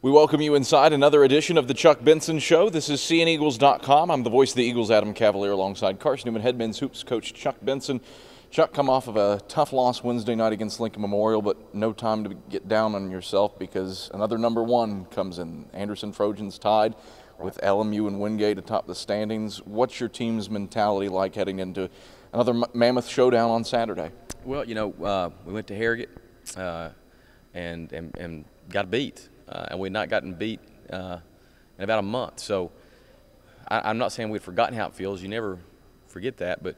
We welcome you inside another edition of the Chuck Benson Show. This is CNEagles.com. I'm the voice of the Eagles, Adam Cavalier, alongside Carson-Newman head men's hoops coach Chuck Benson. Chuck, come off of a tough loss Wednesday night against Lincoln Memorial, but no time to get down on yourself because another number one comes in. Anderson Trojans tied with LMU and Wingate atop the standings. What's your team's mentality like heading into another mammoth showdown on Saturday? Well, you know, we went to Harrogate and got beat. And we'd not gotten beat in about a month. So I'm not saying we'd forgotten how it feels. You never forget that. But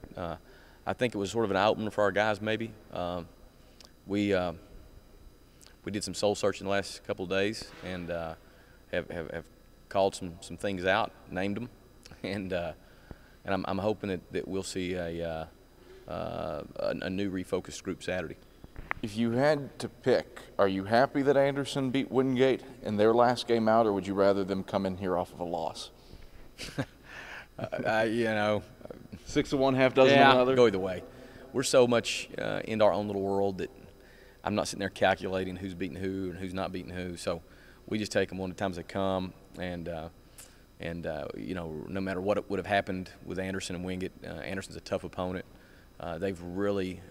I think it was sort of an eye-opener for our guys maybe. We did some soul searching the last couple of days and have called some things out, named them. And I'm hoping that we'll see a new refocused group Saturday. If you had to pick, are you happy that Anderson beat Wingate in their last game out, or would you rather them come in here off of a loss? You know, 6 to 1, half dozen yeah, another. Go either way. We're so much into our own little world that I'm not sitting there calculating who's beating who and who's not beating who. So we just take them one at a time as they come, and you know, no matter what would have happened with Anderson and Wingate, Anderson's a tough opponent. They've really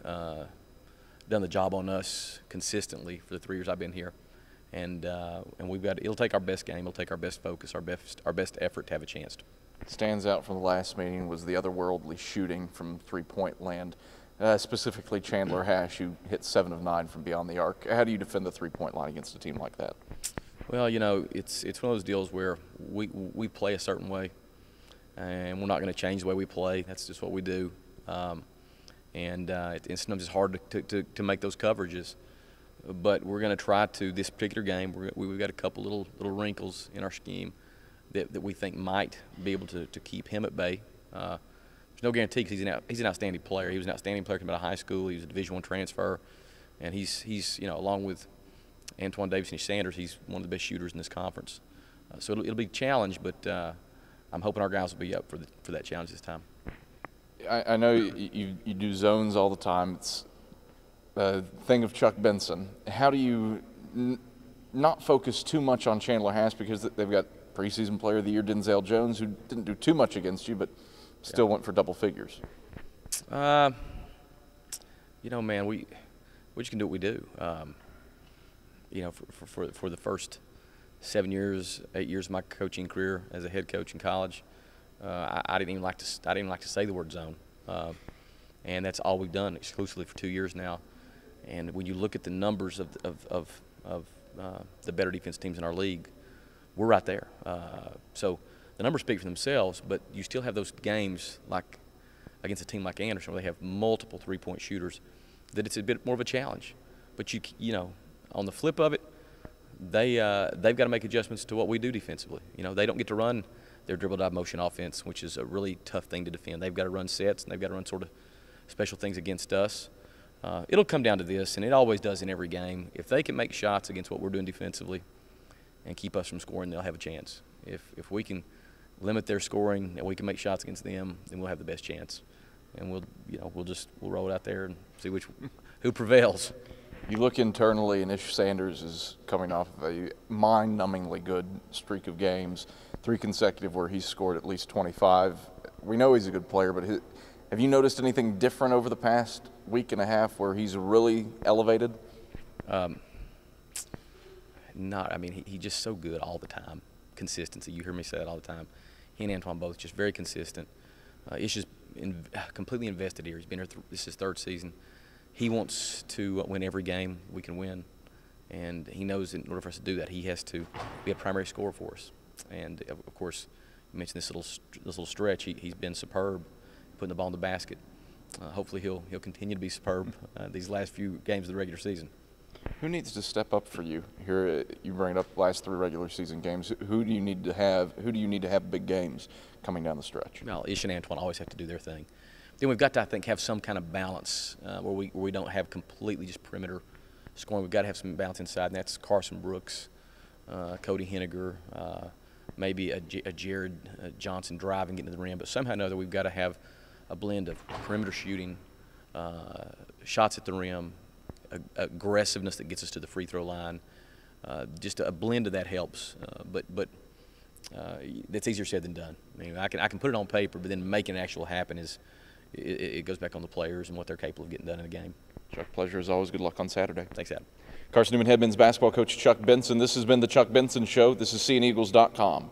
done the job on us consistently for the 3 years I've been here, and we've got. It'll take our best game. It'll take our best focus, our best effort to have a chance. Stands out from the last meeting was the otherworldly shooting from three-point land, specifically Chandler Hash, who hit 7 of 9 from beyond the arc. How do you defend the three-point line against a team like that? Well, you know, it's one of those deals where we play a certain way, and we're not going to change the way we play. That's just what we do. And sometimes it's hard to make those coverages, but we're going to try to. This particular game, we've got a couple little wrinkles in our scheme that we think might be able to keep him at bay. There's no guarantee because he's an outstanding player. He was an outstanding player coming out of high school. He was a Division I transfer, and he's you know, along with Antoine Davis and Sanders, he's one of the best shooters in this conference. So it'll be a challenge, but I'm hoping our guys will be up for that challenge this time. I know you do zones all the time. It's a thing of Chuck Benson. How do you not focus too much on Chandler Hash because they've got preseason player of the year Denzel Jones, who didn't do too much against you but still went for double figures? You know, man, we just can do what we do. You know, for the first 7 years, 8 years of my coaching career as a head coach in college, I didn't even like to say the word zone, and that's all we've done exclusively for 2 years now. And when you look at the numbers of the better defense teams in our league, we're right there. So the numbers speak for themselves, but you still have those games like against a team like Anderson where they have multiple three-point shooters that it's a bit more of a challenge. But you know, on the flip of it, they've got to make adjustments to what we do defensively. You know, they don't get to run their dribble dive motion offense, which is a really tough thing to defend. They've got to run sets, and they've got to run sort of special things against us. It'll come down to this, and it always does in every game. If they can make shots against what we're doing defensively and keep us from scoring, they'll have a chance. If we can limit their scoring and we can make shots against them, then we'll have the best chance. And we'll roll it out there and see who prevails. You look internally, and Ish Sanders is coming off of a mind-numbingly good streak of games, 3 consecutive where he's scored at least 25. We know he's a good player, but have you noticed anything different over the past week and a half where he's really elevated? Not. I mean, he's just so good all the time. Consistency. You hear me say that all the time. He and Antoine both just very consistent. Ish just completely invested here. He's been here. This is his 3rd season. He wants to win every game we can win, and he knows in order for us to do that, he has to be a primary scorer for us. And of course, you mentioned this little stretch. He's been superb, putting the ball in the basket. Hopefully, he'll continue to be superb these last few games of the regular season. Who needs to step up for you here? You bring it up last 3 regular season games. Who do you need to have big games coming down the stretch? Well, Ish and Antoine always have to do their thing. Then we've got to, I think, have some kind of balance where we don't have completely just perimeter scoring. We've got to have some balance inside, and that's Carson Brooks, Cody Henniger, maybe a Jared Johnson driving, getting to the rim. But somehow or another, we've got to have a blend of perimeter shooting, shots at the rim, aggressiveness that gets us to the free throw line, just a blend of that helps. But that's easier said than done. I mean, I can put it on paper, but then making it actual happen it goes back on the players and what they're capable of getting done in a game. Chuck, pleasure as always. Good luck on Saturday. Thanks, Adam. Carson-Newman head men's basketball coach Chuck Benson. This has been the Chuck Benson Show. This is SeeingEagles.com.